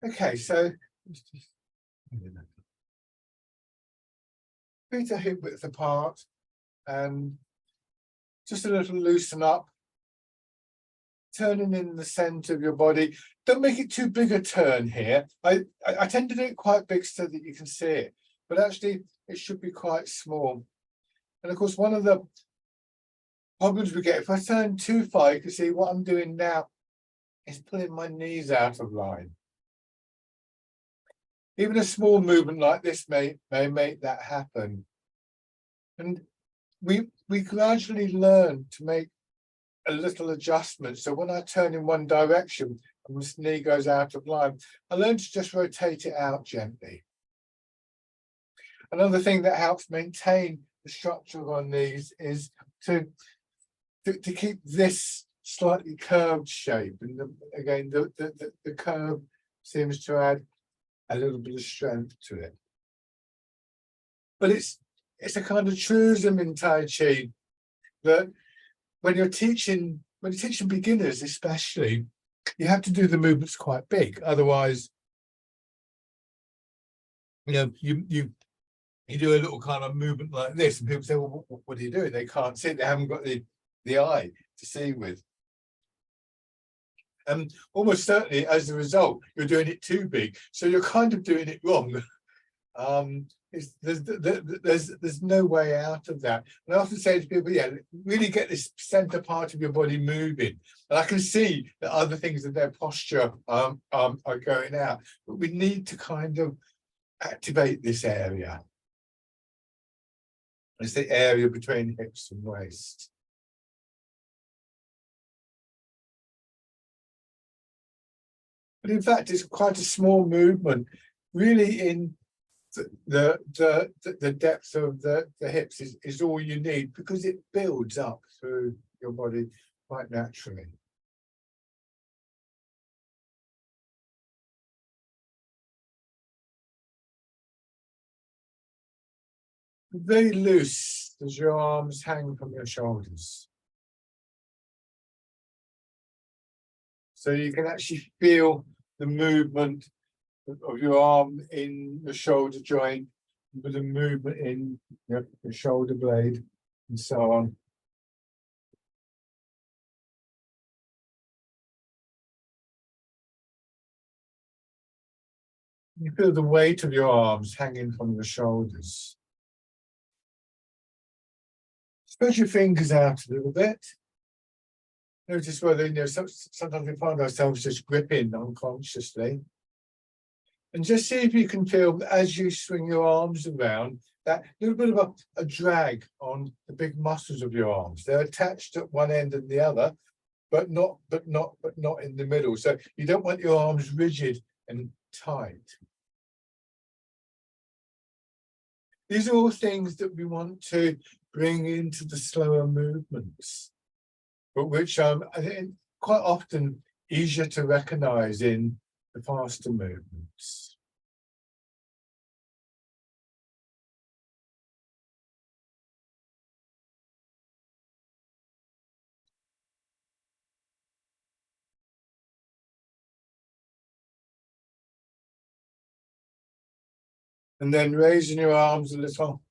Okay, so feet are hip width apart and just a little loosen up. Turning in the centre of your body. Don't make it too big a turn here. I tend to do it quite big so that you can see it, but actually it should be quite small. And of course, one of the problems we get, if I turn too far, you can see what I'm doing now is pulling my knees out of line. Even a small movement like this may make that happen. And we gradually learn to make a little adjustment. So when I turn in one direction and this knee goes out of line, I learn to just rotate it out gently. Another thing that helps maintain the structure of our knees is to keep this slightly curved shape. And again, the curve seems to add a little bit of strength to it. But it's a kind of truism in Tai Chi that when you're teaching beginners especially, you have to do the movements quite big. Otherwise, you do a little kind of movement like this, and people say, well, what are you doing? They can't see it. They haven't got the eye to see with. And almost certainly, as a result, you're doing it too big. So you're kind of doing it wrong. There's no way out of that. And I often say to people, yeah, really get this center part of your body moving. And I can see that other things in their posture are going out, but we need to kind of activate this area. It's the area between hips and waist. But in fact, it's quite a small movement, really. In the depth of the hips is all you need, because it builds up through your body quite naturally. Very loose as your arms hang from your shoulders. So you can actually feel the movement of your arm in the shoulder joint, with the movement in your shoulder blade, and so on. You feel the weight of your arms hanging from your shoulders. Spread your fingers out a little bit. Notice whether, sometimes we find ourselves just gripping unconsciously. And just see if you can feel, as you swing your arms around, that little bit of a drag on the big muscles of your arms. They're attached at one end and the other, but not in the middle. So you don't want your arms rigid and tight. These are all things that we want to bring into the slower movements, but which I think quite often easier to recognize in the faster movements. And then raising your arms a little.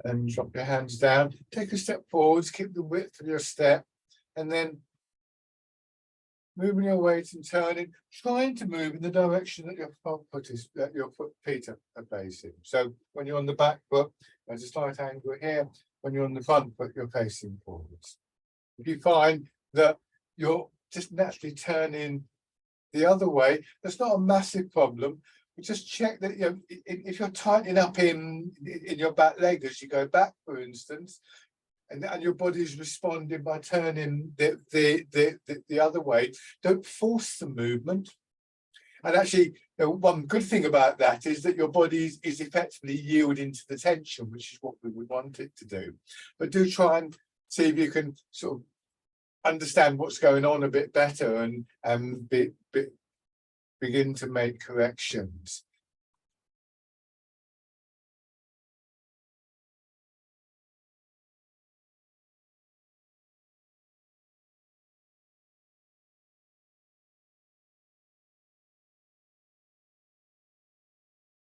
And drop your hands down. Take a step forwards, keep the width of your step, and then moving your weight and turning, trying to move in the direction that your front foot is, that your feet are facing. So when you're on the back foot, there's a slight angle here. When you're on the front foot, you're facing forwards. If you find that you're just naturally turning the other way, that's not a massive problem. But just check that, if you're tightening up in your back leg as you go back, for instance, and your body's responding by turning the other way. Don't force the movement. And actually, one good thing about that is that your body is effectively yielding to the tension, which is what we would want it to do. But do try and see if you can sort of understand what's going on a bit better and begin to make corrections.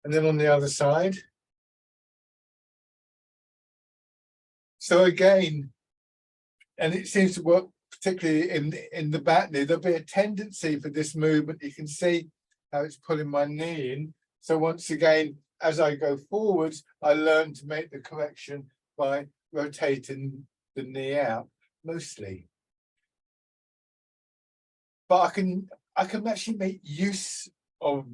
And then on the other side. So again, and it seems to work particularly in the back knee, there'll be a tendency for this movement. You can see how it's pulling my knee in. So once again, as I go forwards, I learn to make the correction by rotating the knee out mostly. But I can actually make use of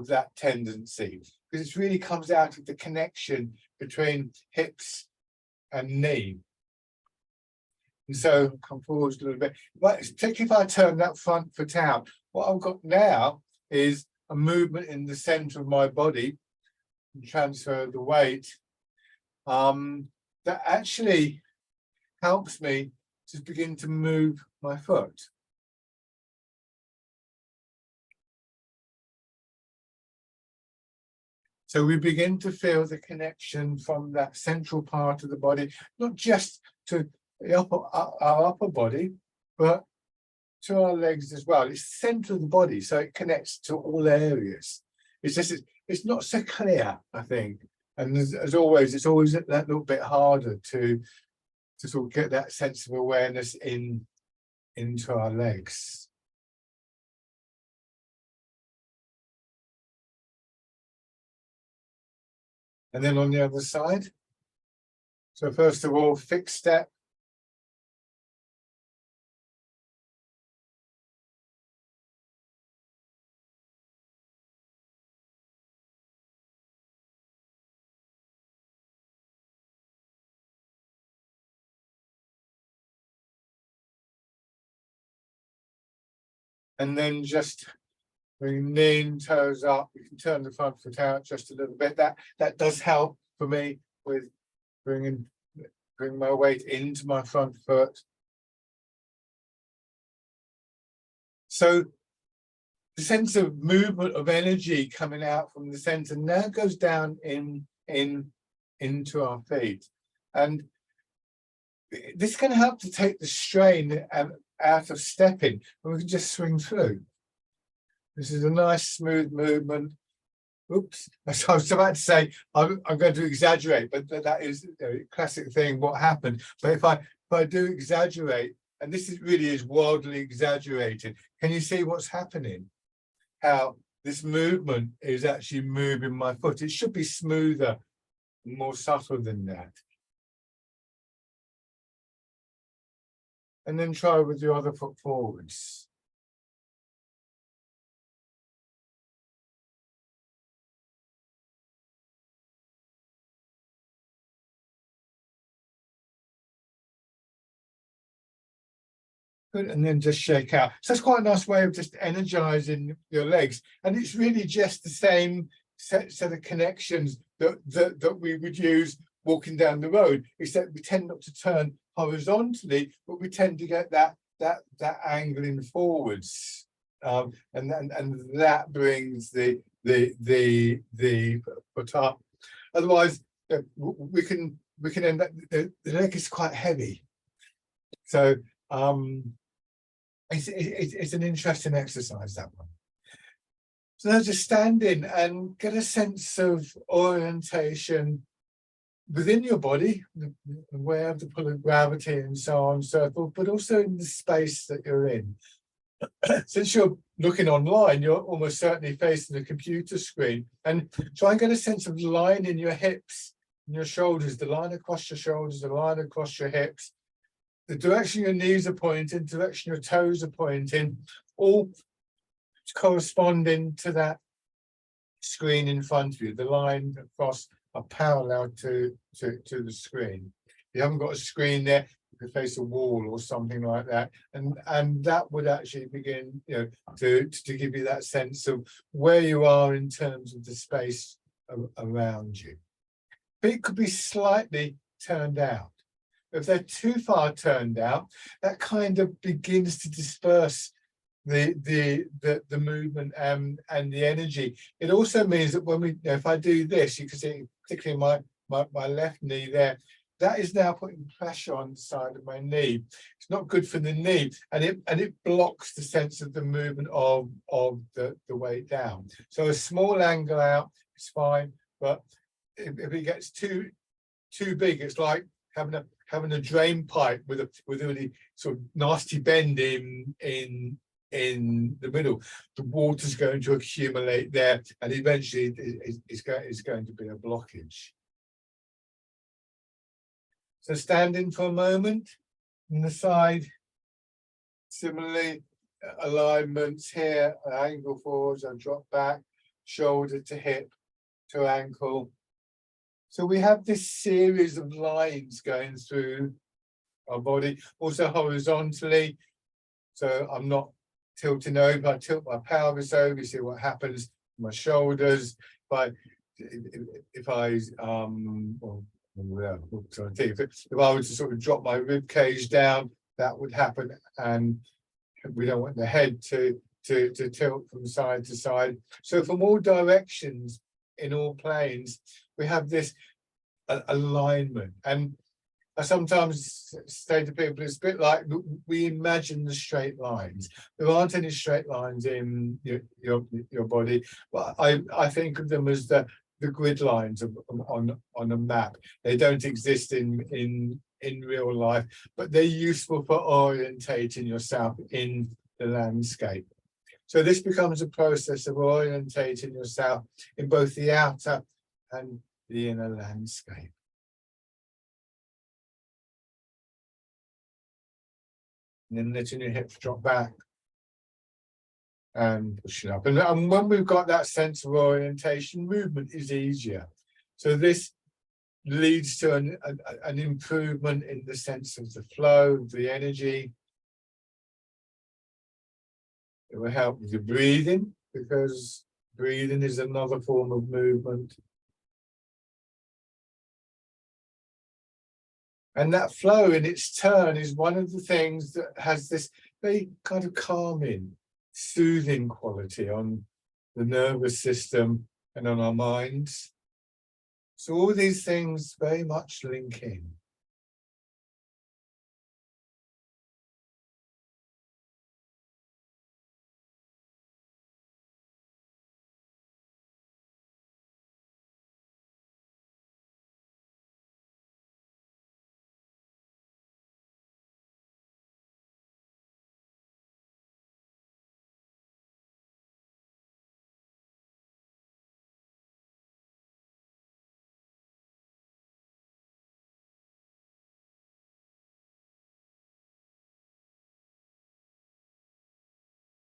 that tendency, because it really comes out of the connection between hips and knee. And so come forwards a little bit, but particularly if I turn that front foot out, what I've got now is a movement in the center of my body and transfer the weight that actually helps me to begin to move my foot. So we begin to feel the connection from that central part of the body, not just to our upper body, but to our legs as well. It's the center of the body, so it connects to all areas. It's just, it's not so clear, I think. And as always, it's always that little bit harder to sort of get that sense of awareness into our legs. And then on the other side. So first of all, fixed step. And then just bring knee and toes up. You can turn the front foot out just a little bit. That does help for me with bring my weight into my front foot. So the sense of movement of energy coming out from the center now goes down into our feet, and this can help to take the strain out of stepping, and we can just swing through. This is a nice smooth movement. Oops, I was about to say I'm going to exaggerate, but that is a classic thing, what happened. But if I do exaggerate, and this really is wildly exaggerated, can you see what's happening? How this movement is actually moving my foot. It should be smoother, more subtle than that. And then try with your other foot forwards. Good, and then just shake out. So it's quite a nice way of just energizing your legs. And it's really just the same set of connections that we would use walking down the road, except we tend not to turn horizontally, but we tend to get that angling forwards. And that brings the foot up. Otherwise, we can end up, the leg is quite heavy. So it's an interesting exercise, that one. So now just stand in and get a sense of orientation within your body, aware of the pull of gravity and so on and so forth, but also in the space that you're in. Since you're looking online, you're almost certainly facing a computer screen, and try and get a sense of the line in your hips and your shoulders, the line across your shoulders, the line across your hips, the direction your knees are pointing, the direction your toes are pointing, all corresponding to that screen in front of you. The line across are parallel to the screen. you haven't got a screen there, you could face a wall or something like that, and that would actually begin, you know, to give you that sense of where you are in terms of the space around you. But it could be slightly turned out. If they're too far turned out, that kind of begins to disperse the movement and the energy. It also means that when we, you know, if I do this, you can see particularly my left knee there, that is now putting pressure on the side of my knee. It's not good for the knee, and it blocks the sense of the movement of the weight down. So a small angle out is fine, but if it gets too big, it's like having a drain pipe with a really sort of nasty bend in the middle. The water's going to accumulate there, and eventually it's going to be a blockage. So standing for a moment on the side. Similarly, alignments here, angle forwards, and drop back, shoulder to hip to ankle. So we have this series of lines going through our body, also horizontally. So I'm not tilting over, I tilt my pelvis over, you see what happens, my shoulders. If I were to sort of drop my rib cage down, that would happen, and we don't want the head to tilt from side to side. So from all directions, in all planes, we have this alignment. And I sometimes say to people, it's a bit like we imagine the straight lines. There aren't any straight lines in your body, but I think of them as the grid lines on a map. They don't exist in real life, but they're useful for orientating yourself in the landscape. So this becomes a process of orientating yourself in both the outer and the inner landscape. And then letting your hips drop back and pushing up. And when we've got that sense of orientation, movement is easier. So this leads to an improvement in the sense of the flow, the energy. It will help with your breathing, because breathing is another form of movement. And that flow in its turn is one of the things that has this very kind of calming, soothing quality on the nervous system and on our minds. So all these things very much link in.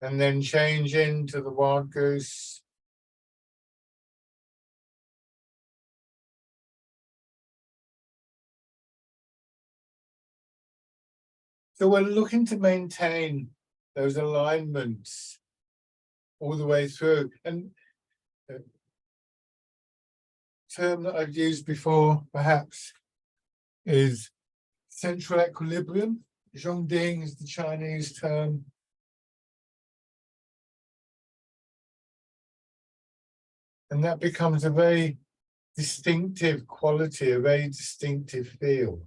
And then change into the wild goose. So we're looking to maintain those alignments all the way through. And a term that I've used before, perhaps, is central equilibrium. Zhongding is the Chinese term. And that becomes a very distinctive quality, a very distinctive feel.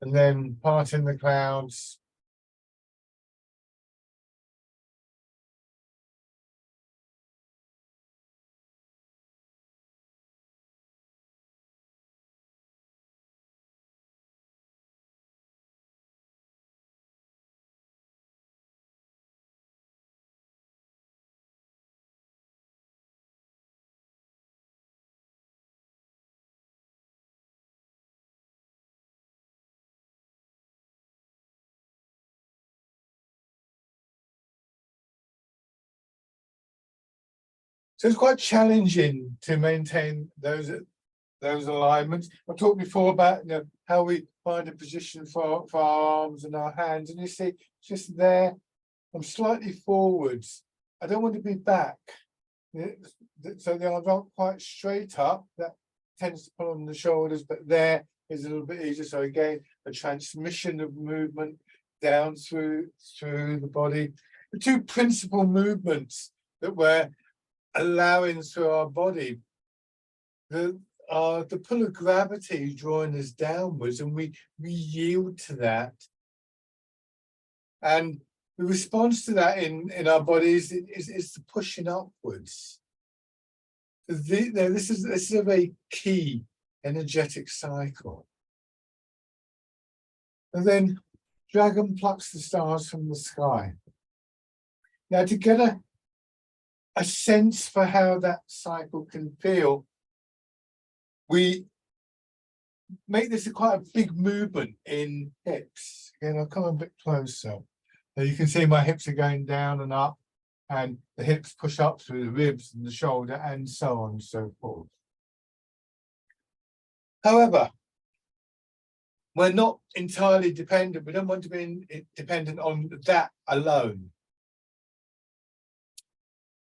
And then parting the clouds. So it's quite challenging to maintain those alignments. I talked before about how we find a position for our arms and our hands, and you see just there, I'm slightly forwards. I don't want to be back. So the arms aren't quite straight up. That tends to pull on the shoulders, but there is a little bit easier. So again, a transmission of movement down through the body. The two principal movements that we're allowing through our body, the pull of gravity is drawing us downwards, and we yield to that. And the response to that in our bodies is the pushing upwards. This is a very key energetic cycle. And then dragon plucks the stars from the sky. Now, to get a sense for how that cycle can feel, we make this quite a big movement in hips. Again, I'll come a bit closer. Now you can see my hips are going down and up, and the hips push up through the ribs and the shoulder, and so on and so forth. However, we're not entirely dependent. We don't want to be dependent on that alone.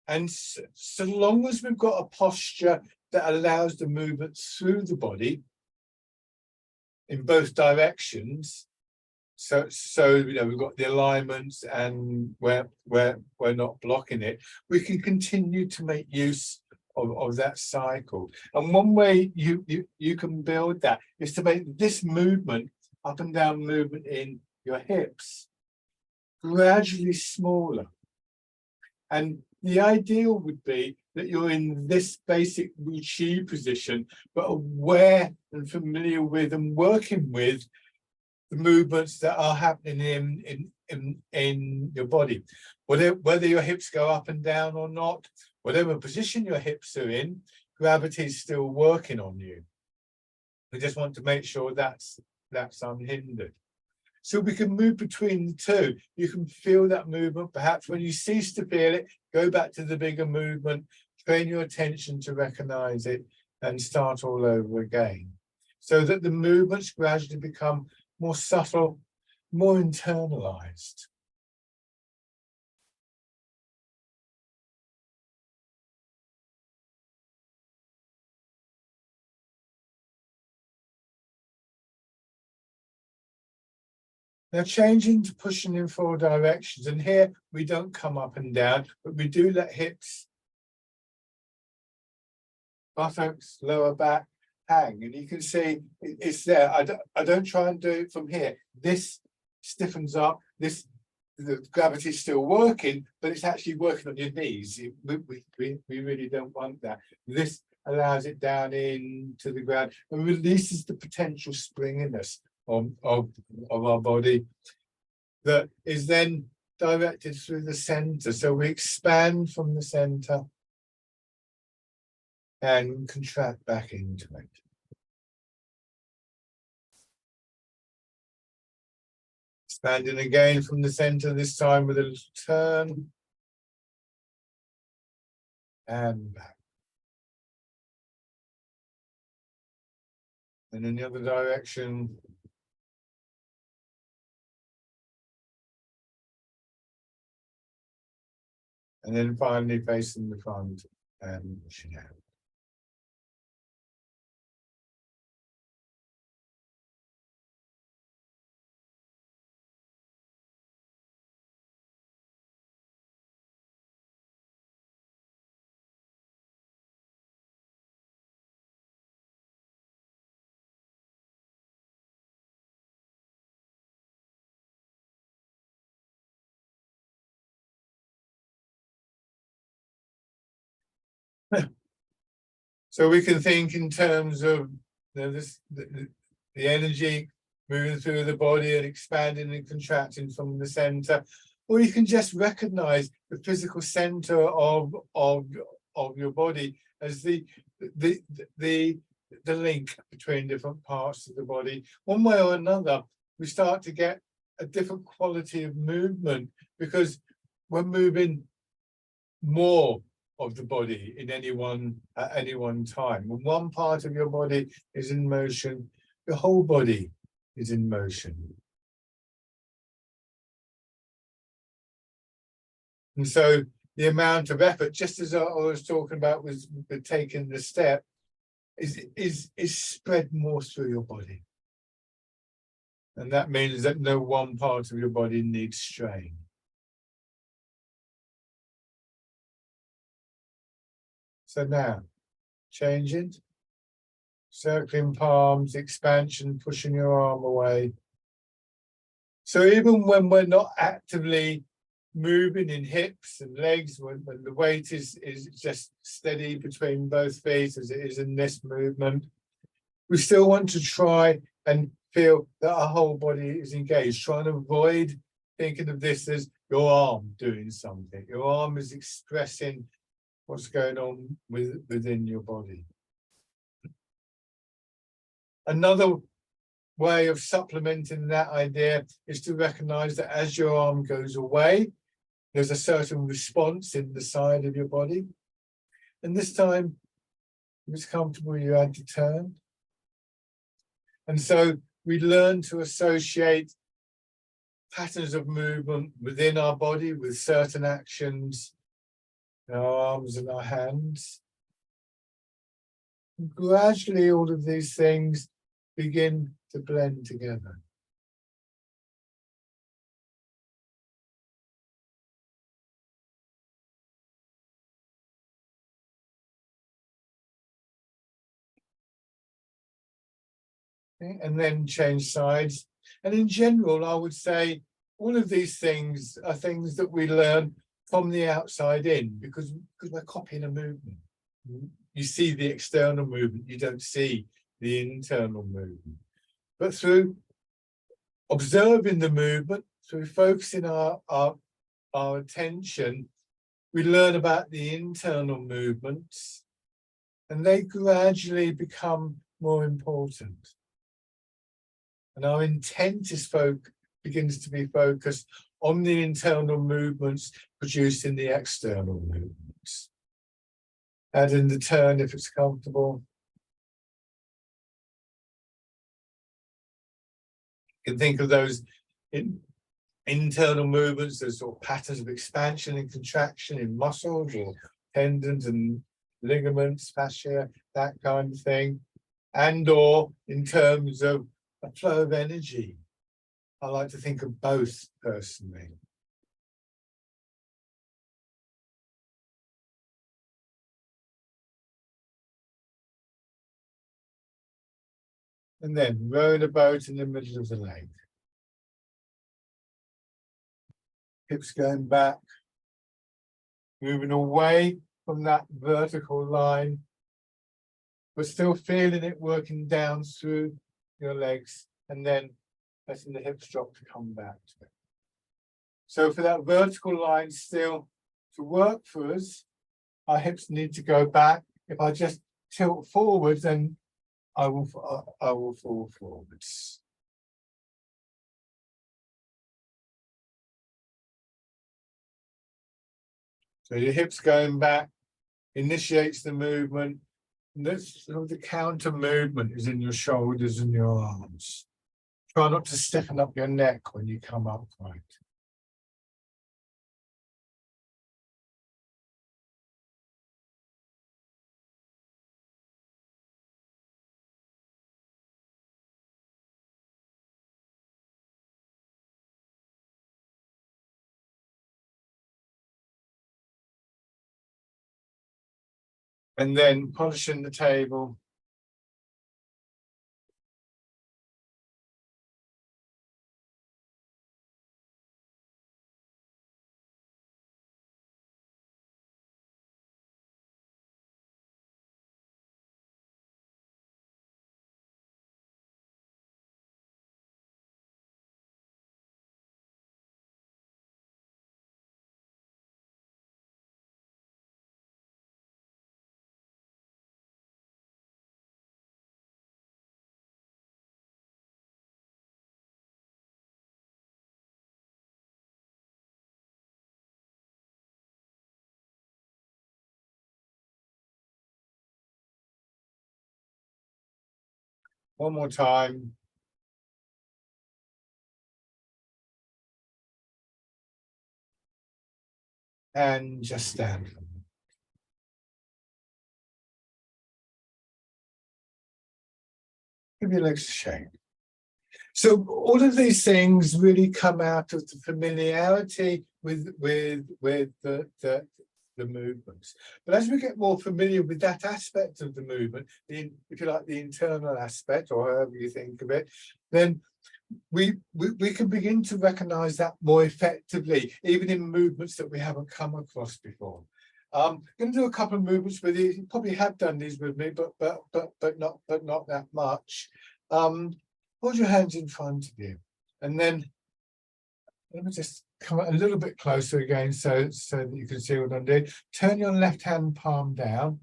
And so long as we've got a posture that allows the movement through the body in both directions, so we've got the alignments and we're not blocking it, we can continue to make use of that cycle. And one way you can build that is to make this movement, up and down movement in your hips, gradually smaller. And the ideal would be that you're in this basic Wu Chi position, but aware and familiar with and working with the movements that are happening in your body. Whether your hips go up and down or not, whatever position your hips are in, gravity is still working on you. We just want to make sure that's unhindered. So we can move between the two. You can feel that movement. Perhaps when you cease to feel it, go back to the bigger movement, train your attention to recognize it, and start all over again. So that the movements gradually become more subtle, more internalized. Now changing to pushing in 4 directions, and here we don't come up and down, but we do let hips, buttocks, lower back hang, and you can see it's there. I don't try and do it from here. This stiffens up. The gravity is still working, but it's actually working on your knees. We really don't want that. This allows it down into the ground and releases the potential springiness of our body that is then directed through the center. So we expand from the center and contract back into it. Expanding again from the center, this time with a little turn and back. And in the other direction. And then finally facing the front and pushing out. So we can think in terms of the energy moving through the body and expanding and contracting from the center, or you can just recognize the physical center of your body as the link between different parts of the body. One way or another, we start to get a different quality of movement because we're moving more of the body in at any one time. When one part of your body is in motion, the whole body is in motion. And so the amount of effort, just as I was talking about with taking the step, is spread more through your body. And that means that no one part of your body needs strain. So now, changing, circling palms, expansion, pushing your arm away. So even when we're not actively moving in hips and legs, when the weight is just steady between both feet as it is in this movement, we still want to try and feel that our whole body is engaged, trying to avoid thinking of this as your arm doing something. Your arm is expressing what's going on within your body. Another way of supplementing that idea is to recognize that as your arm goes away, there's a certain response in the side of your body. And this time, if it's comfortable, you add to turn. And so we learn to associate patterns of movement within our body with certain actions in our arms and our hands. And gradually, all of these things begin to blend together. Okay, and then change sides. And in general, I would say all of these things are things that we learn from the outside in because we're copying a movement. You see the external movement, you don't see the internal movement. But through observing the movement, through focusing our attention, we learn about the internal movements, and they gradually become more important. And our intent begins to be focused on the internal movements produced in the external movements. Add in the turn if it's comfortable. You can think of those internal movements as sort of patterns of expansion and contraction in muscles or tendons and ligaments, fascia, that kind of thing. And or in terms of a flow of energy. I like to think of both personally. And then row the boat in the middle of the lake. Hips going back, moving away from that vertical line, but still feeling it working down through your legs, and then letting the hips drop to come back to it. So for that vertical line still to work for us, our hips need to go back. If I just tilt forwards, then I will fall forwards. So your hips going back initiates the movement. And this sort of the counter movement is in your shoulders and your arms. Try not to stiffen up your neck when you come upright. And then polishing the table. One more time. And just stand. Give your legs a shake. So all of these things really come out of the familiarity with the movements. But as we get more familiar with that aspect of the movement, if you like, the internal aspect, or however you think of it, then we can begin to recognize that more effectively, even in movements that we haven't come across before. I'm going to do a couple of movements with you. You probably have done these with me, but not that much. Hold your hands in front of you, and then let me just come a little bit closer again so that you can see what I'm doing. Turn your left hand palm down,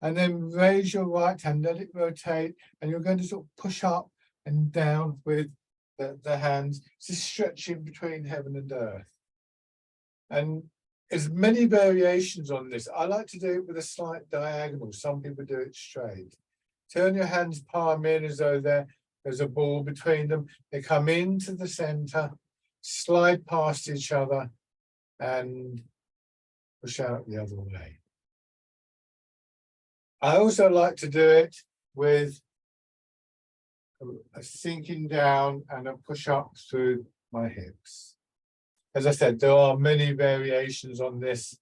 and then raise your right hand, let it rotate, and you're going to sort of push up and down with the hands, just stretching between heaven and earth. And there's many variations on this. I like to do it with a slight diagonal. Some people do it straight. Turn your hands palm in as though there's a ball between them. They come into the center, slide past each other, and push out the other way. I also like to do it with a sinking down and a push up through my hips. As I said, there are many variations on this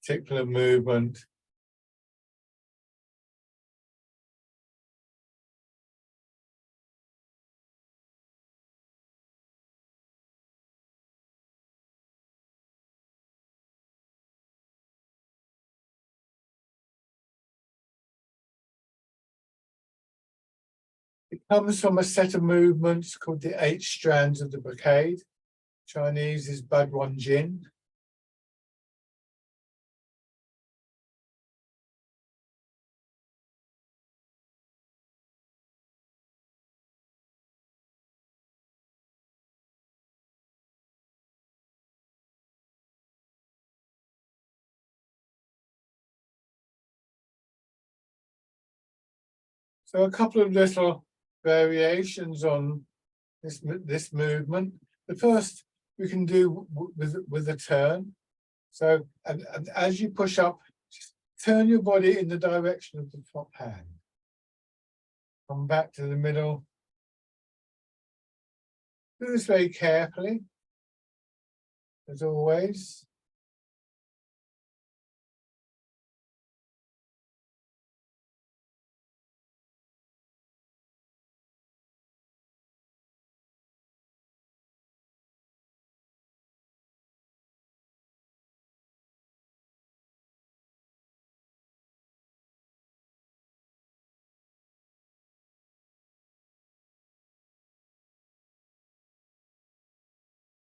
particular movement. It comes from a set of movements called the 8 strands of the brocade. Chinese is Baduan Jin. So a couple of little variations on this movement. The first we can do with a turn. So and as you push up, just turn your body in the direction of the top hand. Come back to the middle. Do this very carefully, as always.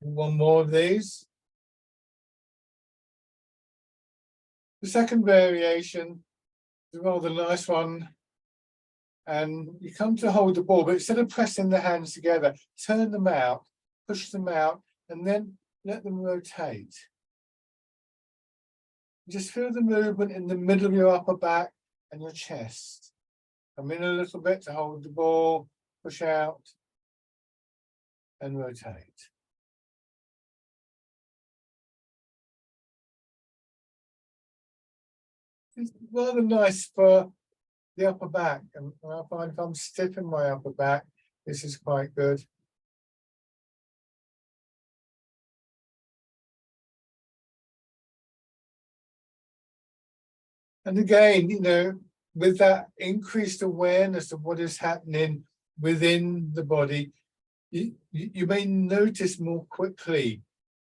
One more of these. The second variation is a rather nice one. And you come to hold the ball, but instead of pressing the hands together, turn them out, push them out, and then let them rotate. Just feel the movement in the middle of your upper back and your chest. Come in a little bit to hold the ball, push out, and rotate. It's rather nice for the upper back, and I find if I'm stiff in my upper back, this is quite good. And again, you know, with that increased awareness of what is happening within the body, you may notice more quickly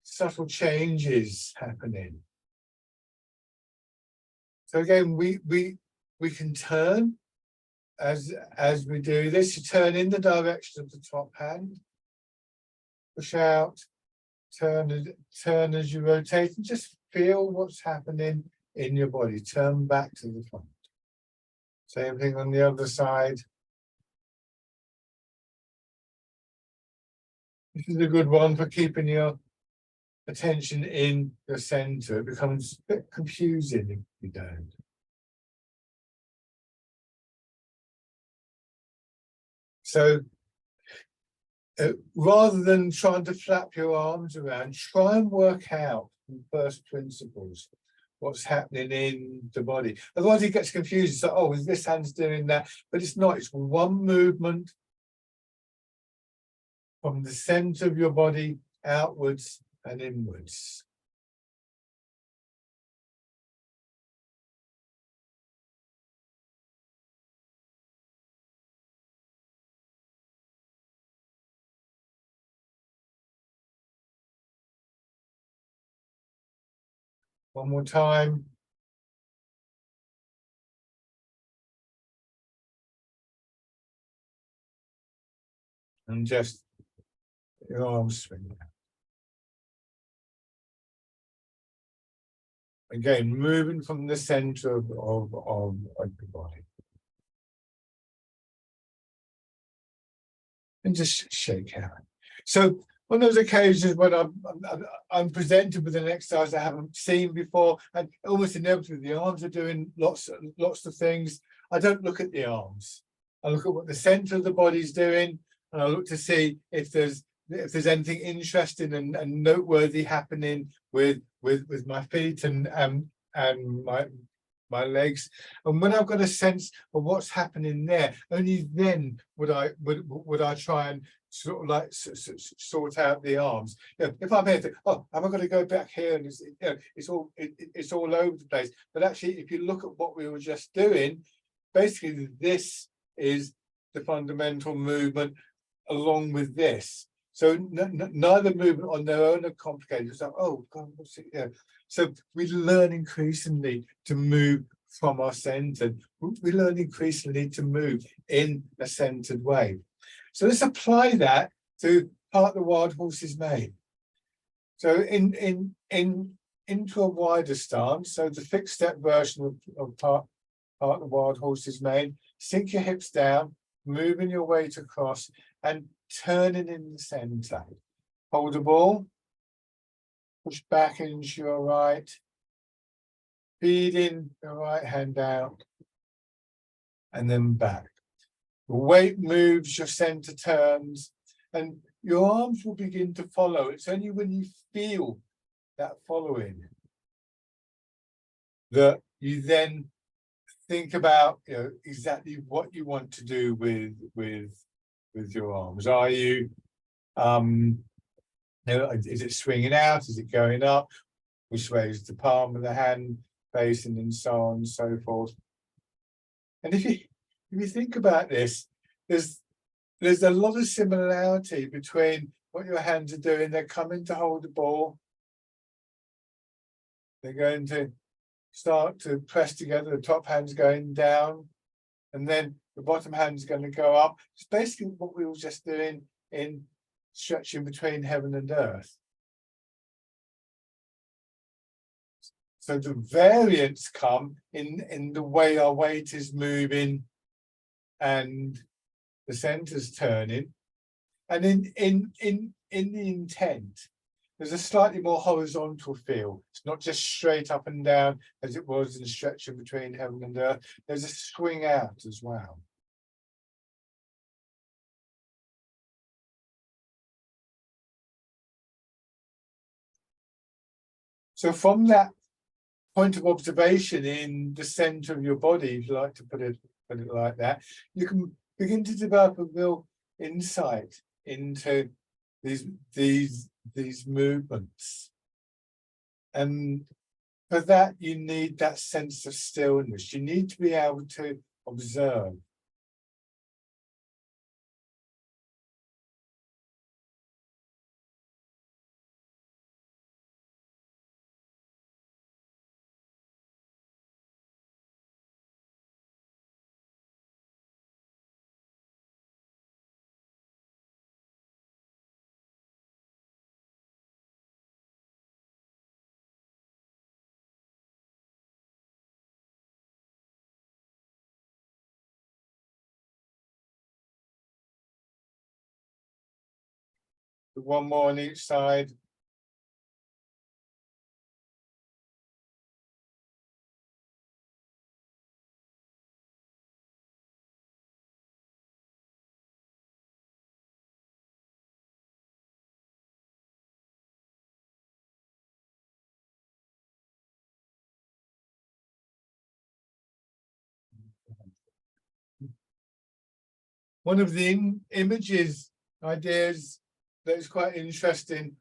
subtle changes happening. So again, we can turn as we do this. You turn in the direction of the top hand, push out, turn as you rotate, and just feel what's happening in your body. Turn back to the front. Same thing on the other side. This is a good one for keeping your attention in your center. It becomes a bit confusing if you don't. So rather than trying to flap your arms around, try and work out from first principles what's happening in the body. Otherwise it gets confused. It's like, oh, this hand's doing that, but it's not. It's one movement from the center of your body outwards and inwards. One more time. And just your arms swing out. Again, moving from the center of the body. And just shake out. So on those occasions when I'm presented with an exercise I haven't seen before, and almost inevitably the arms are doing lots of things, I don't look at the arms. I look at what the center of the body's doing, and I look to see if there's anything interesting and noteworthy happening with my feet and my legs. And when I've got a sense of what's happening there, only then would I try and sort of like sort out the arms. You know, if I'm here to, oh, am I going to go back here? And it's, you know, it's all over the place. But actually, if you look at what we were just doing, basically this is the fundamental movement along with this. So neither movement on their own are complicated. It's like, oh God, what's it? Yeah. So we learn increasingly to move from our center. We learn increasingly to move in a centered way. So let's apply that to Part the Wild Horse's Mane. So into a wider stance. So the fixed step version of Part the Wild Horse's Mane. Sink your hips down, moving your weight across, and turning in the center. Hold the ball, push back into your right, feeding the right hand out, and then back. The weight moves, your center turns, and your arms will begin to follow. It's only when you feel that following that you then think about, you know, exactly what you want to do with your arms. Are you, you know, is it swinging out? Is it going up? Which way is the palm of the hand facing, and so on and so forth. And if you think about this, there's a lot of similarity between what your hands are doing. They're coming to hold the ball. They're going to start to press together. The top hand's going down, and then the bottom hand's going to go up. It's basically what we were just doing in stretching between heaven and earth. So the variants come in the way our weight is moving and the center's turning. And in the intent, there's a slightly more horizontal feel. It's not just straight up and down as it was in stretching between heaven and earth. There's a swing out as well. So from that point of observation in the center of your body, if you like to put it like that, you can begin to develop a real insight into these movements. And for that, you need that sense of stillness. You need to be able to observe. One more on each side. One of the images, ideas that is quite interesting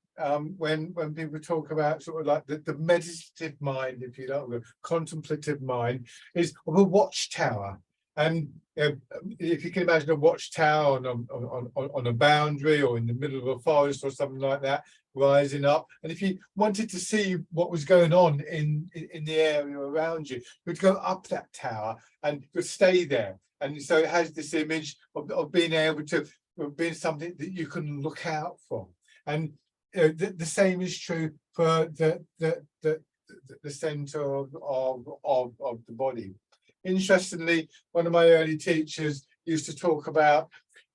when people talk about sort of like the meditative mind, if you like, the contemplative mind, is of a watchtower. And if you can imagine a watchtower on a boundary or in the middle of a forest or something like that, rising up. And if you wanted to see what was going on in the area around you, you'd go up that tower and you'd stay there. And so it has this image of being able to, being something that you can look out for. And the same is true for the center of the body. Interestingly, one of my early teachers used to talk about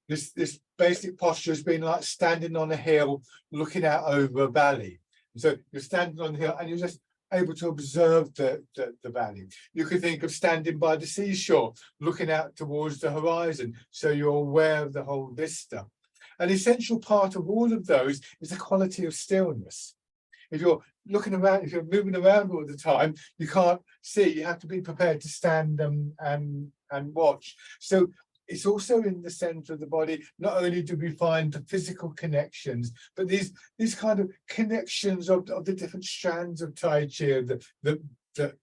this basic posture as being like standing on a hill looking out over a valley. So you're standing on the hill and you're just able to observe the valley. You could think of standing by the seashore looking out towards the horizon, so you're aware of the whole vista. An essential part of all of those is the quality of stillness. If you're looking around, if you're moving around all the time, you can't see. You have to be prepared to stand and watch. So it's also in the center of the body. Not only do we find the physical connections, but these kind of connections of the different strands of Tai Chi, the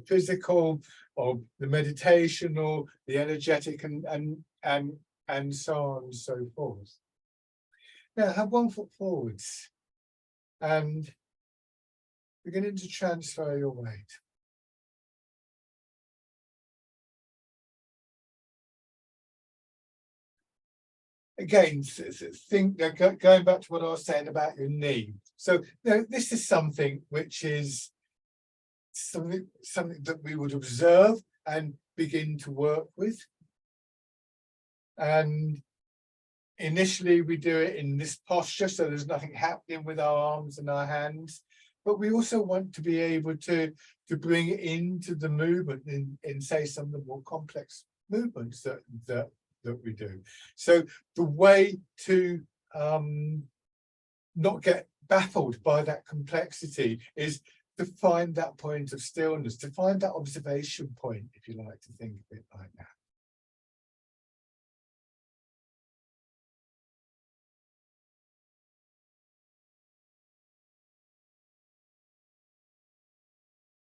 physical, or the meditational, the energetic, and so on and so forth. Now have one foot forwards and beginning to transfer your weight. Again, think going back to what I was saying about your knee. So this is something which is something that we would observe and begin to work with. And initially we do it in this posture, so there's nothing happening with our arms and our hands. But we also want to be able to bring it into the movement in say some of the more complex movements that we do. So the way to not get baffled by that complexity is to find that point of stillness, to find that observation point, if you like to think of it like that.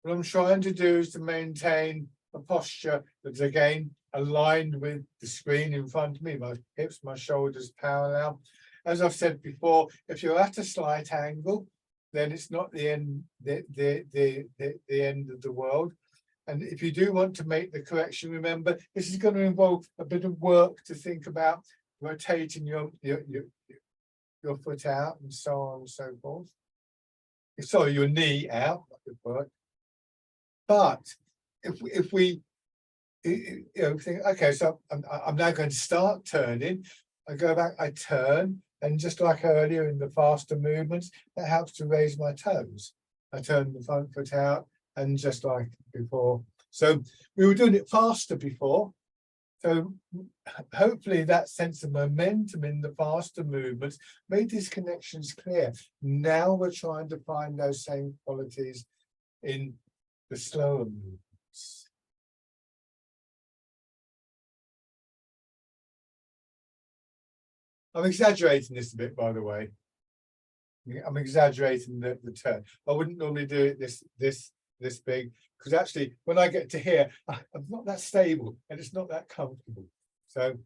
What I'm trying to do is to maintain a posture that's again aligned with the screen in front of me, my hips, my shoulders parallel. As I've said before, if you're at a slight angle, then it's not the end, the end of the world. And if you do want to make the correction, remember this is going to involve a bit of work to think about rotating your foot out and so on and so forth. Sorry, your knee out, not your foot. But if we think, okay, so I'm now going to start turning. I go back, I turn, and just like earlier in the faster movements, that helps to raise my toes. I turn the front foot out, and just like before. So we were doing it faster before. So hopefully that sense of momentum in the faster movements made these connections clear. Now we're trying to find those same qualities in the slower movements. I'm exaggerating this a bit, by the way. I'm exaggerating the turn. I wouldn't normally do it this big, because actually when I get to here, I'm not that stable and it's not that comfortable. So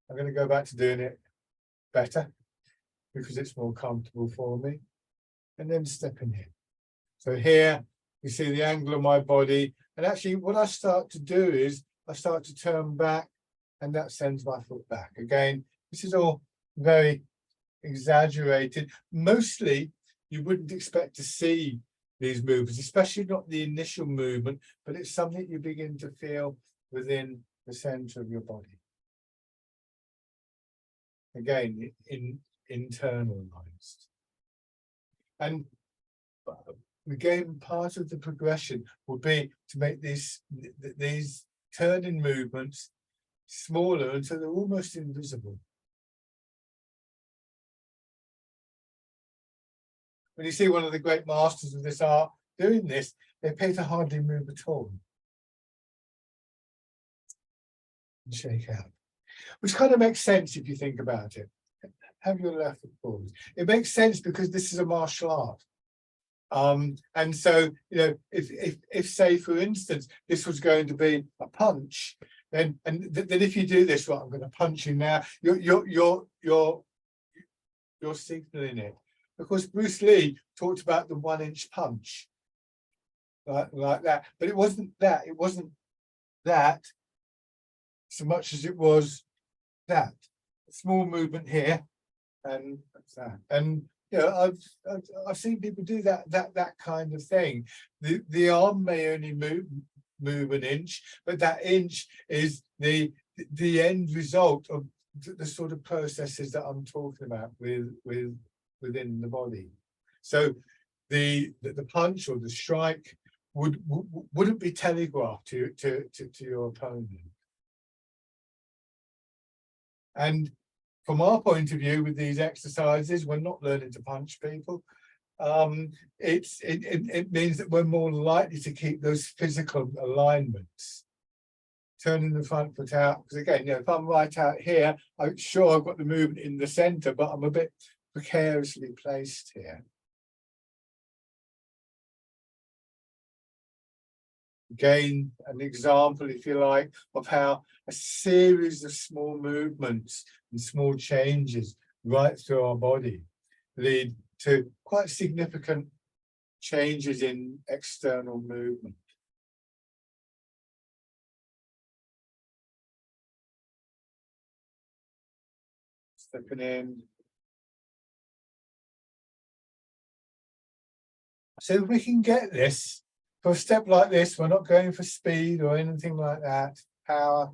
I'm going to go back to doing it better because it's more comfortable for me. And then stepping in. So here you see the angle of my body. And actually what I start to do is I start to turn back, and that sends my foot back. Again, this is all very exaggerated. Mostly you wouldn't expect to see these movements, especially not the initial movement, but it's something you begin to feel within the center of your body. Again, internalized. And again, part of the progression will be to make these turning movements smaller until they're almost invisible. When you see one of the great masters of this art doing this, they appear to hardly move at all. And shake out. which kind of makes sense if you think about it. Have your left foot forward. It makes sense because this is a martial art. And so, you know, if say, for instance, this was going to be a punch, then if you do this, right, I'm going to punch you now, you're signaling it. Of course, Bruce Lee talked about the 1-inch punch, like that. But it wasn't that. It wasn't that so much as it was that. A small movement here, and that's that. And you know, I've seen people do that kind of thing. The arm may only move an inch, but that inch is the end result of the sort of processes that I'm talking about within the body. So the punch or the strike wouldn't be telegraphed to your opponent. And from our point of view, with these exercises, we're not learning to punch people. It means that we're more likely to keep those physical alignments. Turning the front foot out, because again, you know, if I'm right out here, I'm sure I've got the movement in the center, but I'm a bit precariously placed here. Again, an example, if you like, of how a series of small movements and small changes right through our body lead to quite significant changes in external movement. Stepping in. So if we can get this, for a step like this, we're not going for speed or anything like that, power.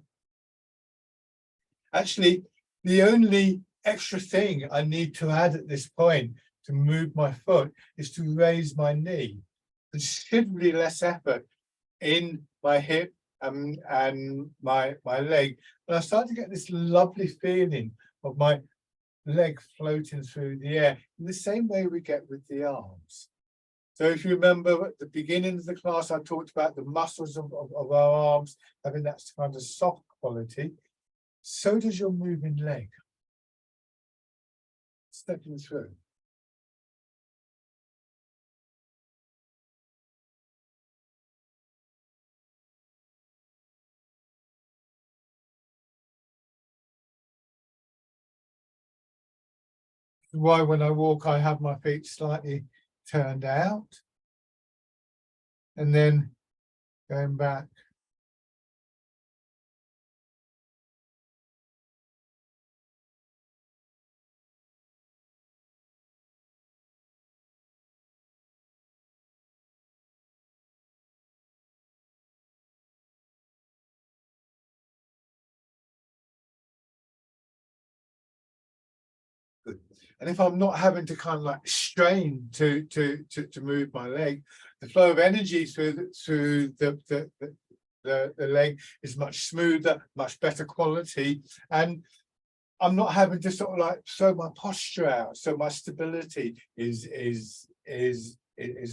Actually, the only extra thing I need to add at this point to move my foot is to raise my knee. Considerably less effort in my hip and my leg. And I start to get this lovely feeling of my leg floating through the air in the same way we get with the arms. So if you remember at the beginning of the class, I talked about the muscles of our arms having that kind of soft quality. So does your moving leg. Stepping through. Why when I walk, I have my feet slightly turned out. And then going back. Good. And if I'm not having to kind of like strain to move my leg, the flow of energy through the leg is much smoother, much better quality, and I'm not having to sort of like throw my posture out, so my stability is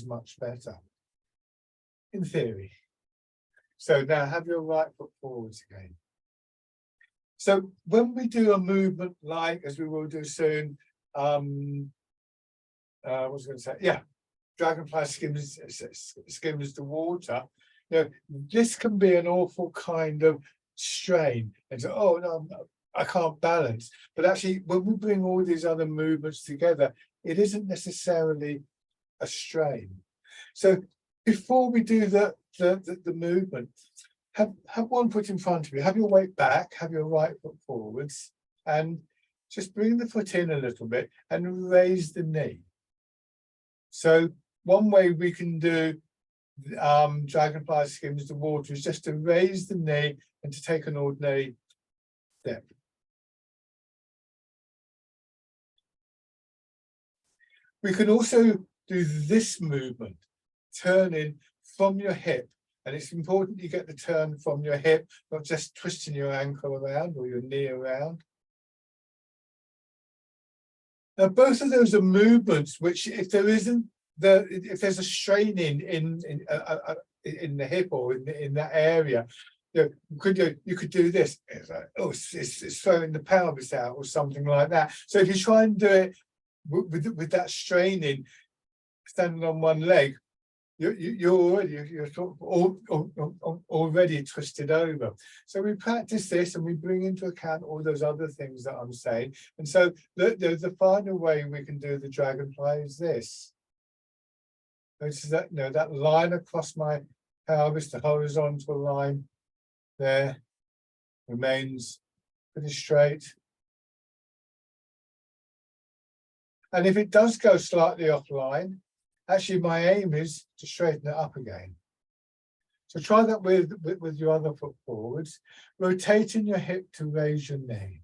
much better, in theory. So now have your right foot forwards again. So when we do a movement like, as we will do soon, what was I going to say? Yeah, dragonfly skims the water. You know, this can be an awful kind of strain. And so, oh no, I can't balance. But actually, when we bring all these other movements together, it isn't necessarily a strain. So before we do the movement, have one foot in front of you, have your weight back, have your right foot forwards, and just bring the foot in a little bit and raise the knee. So one way we can do dragonfly skims the water is just to raise the knee and to take an ordinary step. We can also do this movement, turning from your hip. And it's important you get the turn from your hip, not just twisting your ankle around or your knee around. Now, both of those are movements which, if there isn't if there's a strain in the hip or in that area, you could do this. It's like, oh, it's throwing the pelvis out or something like that. So if you try and do it with that straining, standing on one leg, you're sort of already twisted over. So we practice this and we bring into account all those other things that I'm saying. And so the final way we can do the dragonfly is this. This is that, that line across my pelvis, the horizontal line there remains pretty straight. And if it does go slightly offline, actually my aim is to straighten it up again. So try that with your other foot forwards, rotating your hip to raise your knee.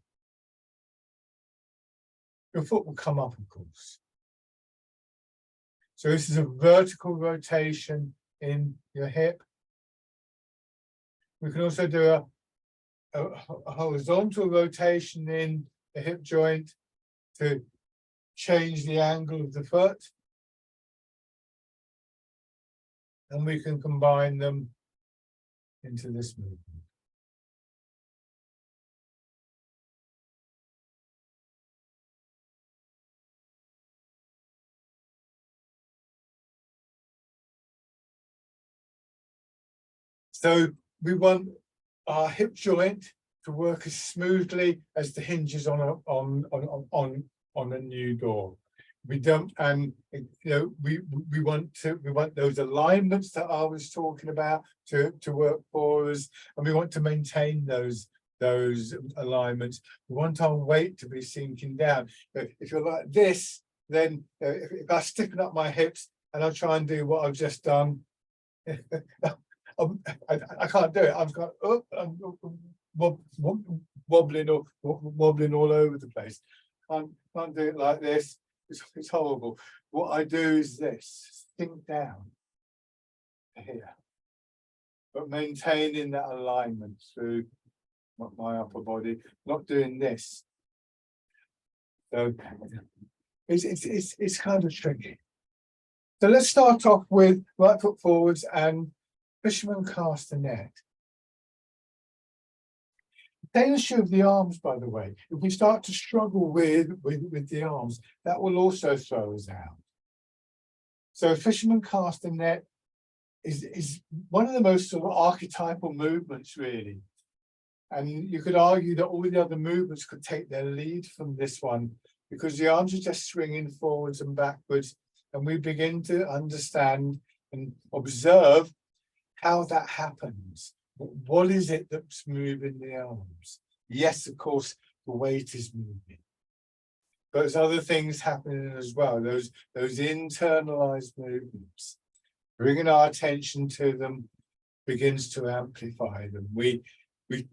Your foot will come up, of course. So this is a vertical rotation in your hip. We can also do a horizontal rotation in the hip joint to change the angle of the foot. And we can combine them into this movement. So we want our hip joint to work as smoothly as the hinges on a new door. We don't, and we want those alignments that I was talking about to work for us, and we want to maintain those alignments. We want our weight to be sinking down. If you're like this, then if I stiffen up my hips and I try and do what I've just done, I can't do it. I've got wobbling all over the place. Can't do it like this. It's horrible. What I do is this: sink down here, but maintaining that alignment through my upper body. Not doing this. So it's kind of tricky. So let's start off with right foot forwards and fisherman castanet. Same issue of the arms, by the way. If we start to struggle with the arms, that will also throw us out. So fisherman castanet is one of the most sort of archetypal movements, really. And you could argue that all the other movements could take their lead from this one, because the arms are just swinging forwards and backwards, and we begin to understand and observe how that happens. What is it that's moving the arms? Yes, of course, the weight is moving. But there's other things happening as well, those internalized movements. Bringing our attention to them begins to amplify them. We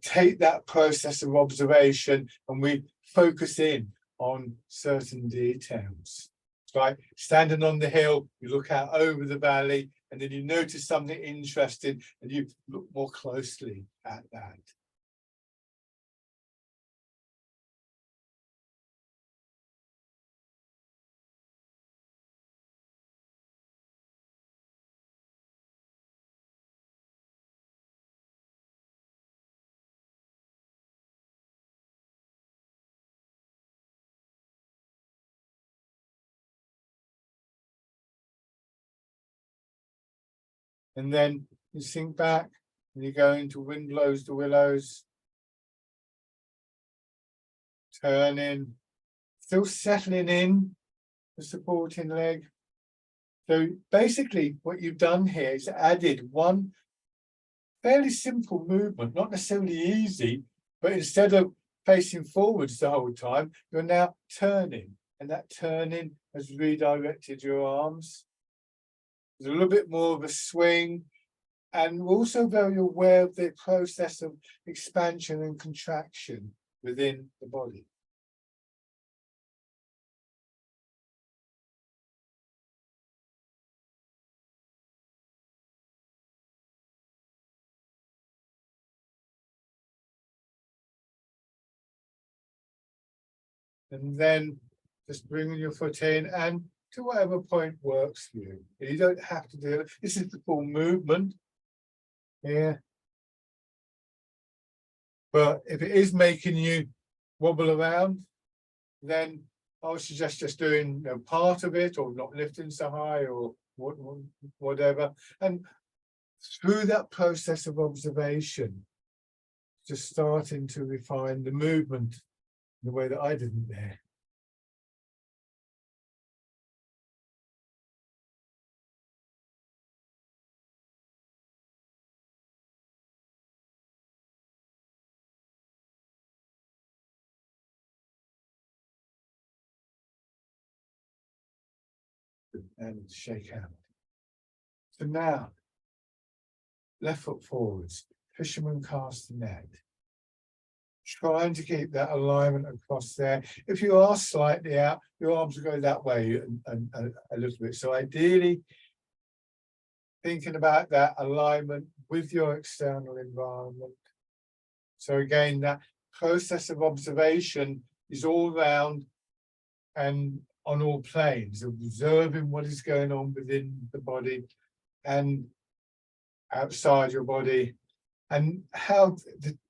take that process of observation and we focus in on certain details. Right? Standing on the hill, you look out over the valley, and then you notice something interesting and you look more closely at that. And then you sink back and you go into wind blows the willows. Turning, still settling in the supporting leg. So basically what you've done here is added one fairly simple movement, not necessarily easy, but instead of facing forwards the whole time, you're now turning, and that turning has redirected your arms. There's a little bit more of a swing, and we're also very aware of the process of expansion and contraction within the body. And then just bringing your foot in and to whatever point works for you. You don't have to do it. This is the full movement here. But if it is making you wobble around, then I would suggest just doing, you know, part of it, or not lifting so high, or whatever. And through that process of observation, just starting to refine the movement in the way that I didn't there. And shake out. So now, left foot forwards, fisherman cast the net. Trying to keep that alignment across there. If you are slightly out, your arms will go that way and a little bit. So ideally, thinking about that alignment with your external environment. So again, that process of observation is all round and on all planes, observing what is going on within the body and outside your body, and how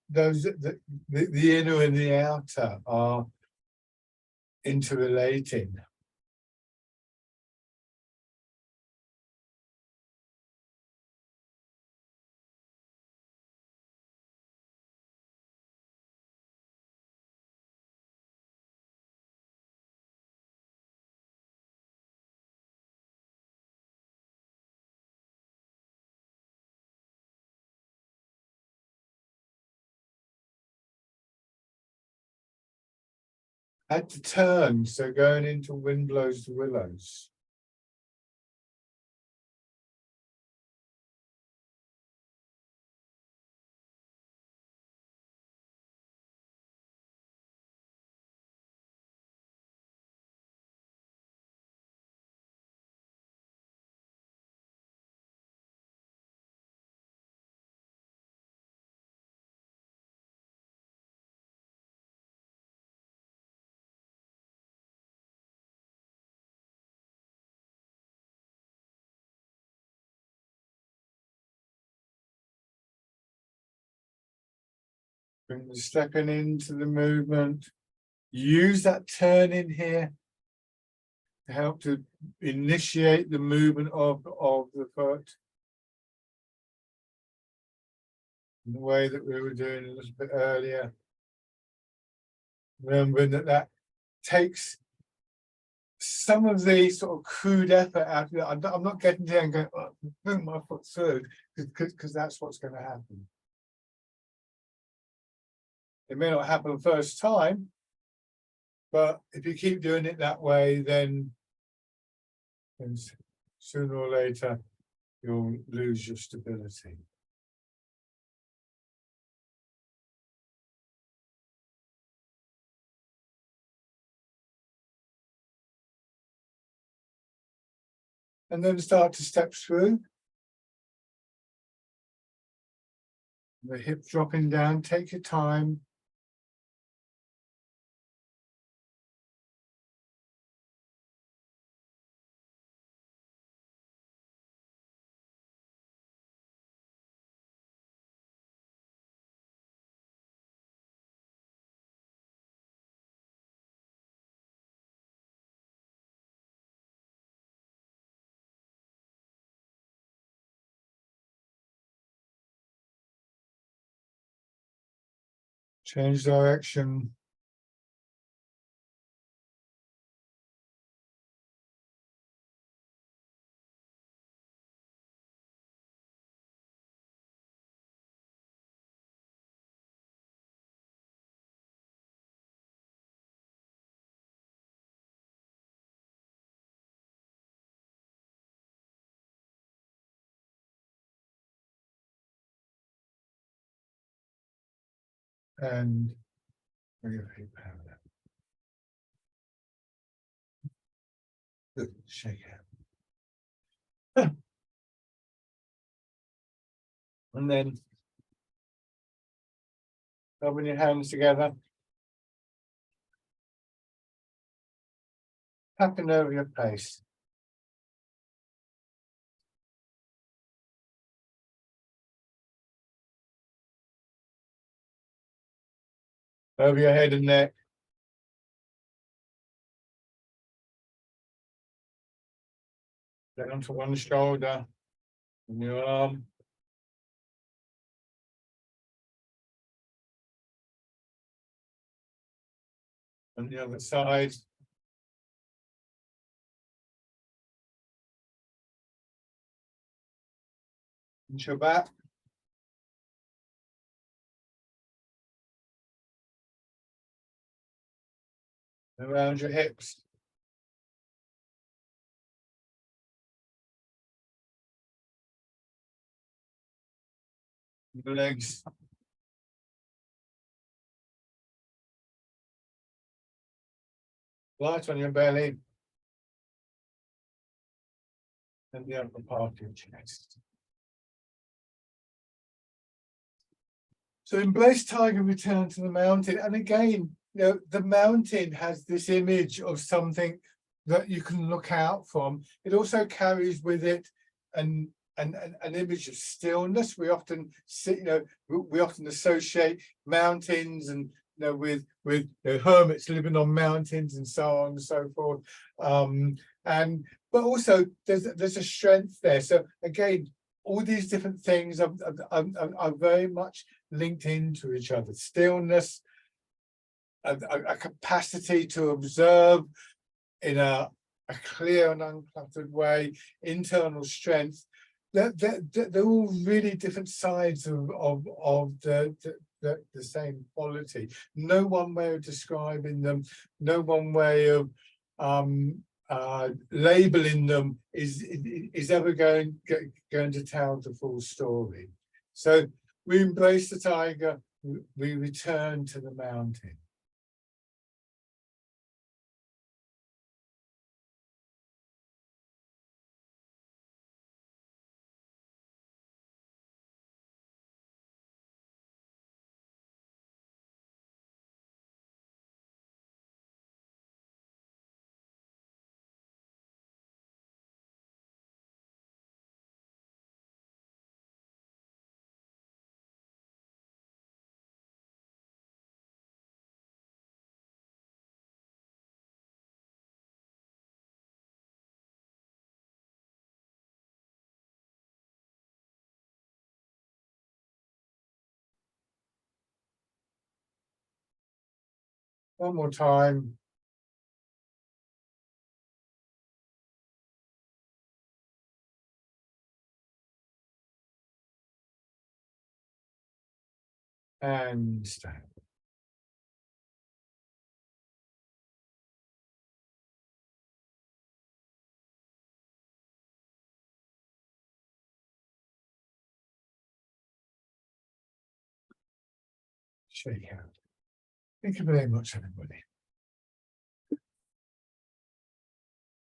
the inner and the outer are interrelating. At the turn, so going into wind blows the willows. Stepping into the movement. Use that turn in here to help to initiate the movement of the foot in the way that we were doing a little bit earlier. Remembering that that takes some of the sort of crude effort out of it. I'm not getting there and going, oh, move my foot through, because that's what's going to happen. It may not happen the first time, but if you keep doing it that way, then sooner or later you'll lose your stability. And then start to step through. The hip dropping down, take your time. Change direction. And bring your feet parallel. Good, shake it. And then rubbing your hands together. Tapping over your face. over your head and neck. Down to one shoulder and your arm. And the other side. Into your back. Around your hips. Your legs. Light on your belly. And the upper part of your chest. So embrace tiger, return to the mountain. And again, you know, the mountain has this image of something that you can look out from. It also carries with it an image of stillness. We often see, you know, we often associate mountains and, you know, with you know, hermits living on mountains and so on and so forth. But also there's a strength there. So again, all these different things are very much linked into each other. Stillness, a capacity to observe in a clear and uncluttered way, internal strength. They're all really different sides of the same quality. No one way of describing them, no one way of labeling them is ever going to tell the full story. So we embrace the tiger, we return to the mountain. One more time. And stand. Shake out. Thank you very much, everybody.